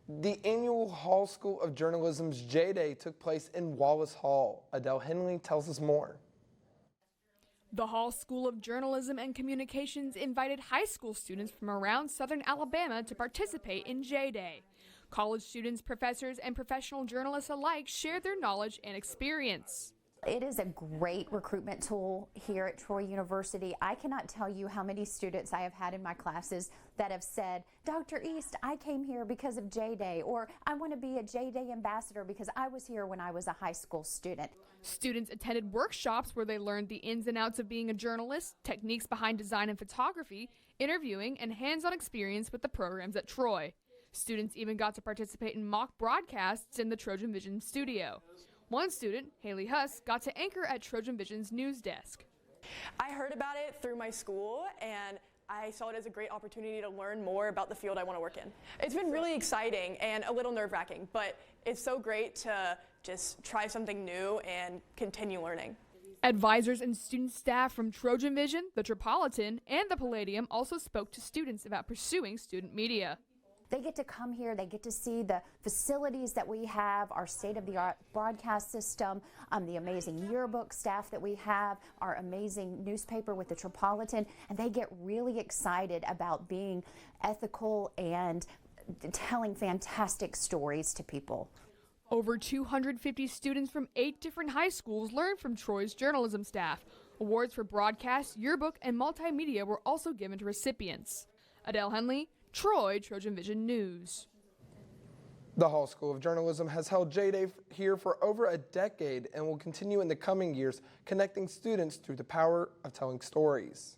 The annual Hall School of Journalism's J-Day took place in Wallace Hall. Adele Henley tells us more. The Hall School of Journalism and Communications invited high school students from around southern Alabama to participate in J-Day. College students, professors, and professional journalists alike shared their knowledge and experience. It is a great recruitment tool here at Troy University. I cannot tell you how many students I have had in my classes that have said, Dr. East, I came here because of J-Day, or I want to be a J-Day ambassador because I was here when I was a high school student. Students attended workshops where they learned the ins and outs of being a journalist, techniques behind design and photography, interviewing, and hands-on experience with the programs at Troy. Students even got to participate in mock broadcasts in the TrojanVision studio. One student, Haley Huss, got to anchor at TrojanVision's news desk. I heard about it through my school, and I saw it as a great opportunity to learn more about the field I want to work in. It's been really exciting and a little nerve-wracking, but it's so great to just try something new and continue learning. Advisors and student staff from TrojanVision, the Metropolitan, and the Palladium also spoke to students about pursuing student media. They get to come here, they get to see the facilities that we have, our state-of-the-art broadcast system, the amazing yearbook staff that we have, our amazing newspaper with the Metropolitan, and they get really excited about being ethical and telling fantastic stories to people. Over 250 students from 8 different high schools learned from Troy's journalism staff. Awards for broadcast, yearbook, and multimedia were also given to recipients. Adele Henley, Troy, TrojanVision News. The Hall School of Journalism has held J-Day here for over a decade and will continue in the coming years, connecting students through the power of telling stories.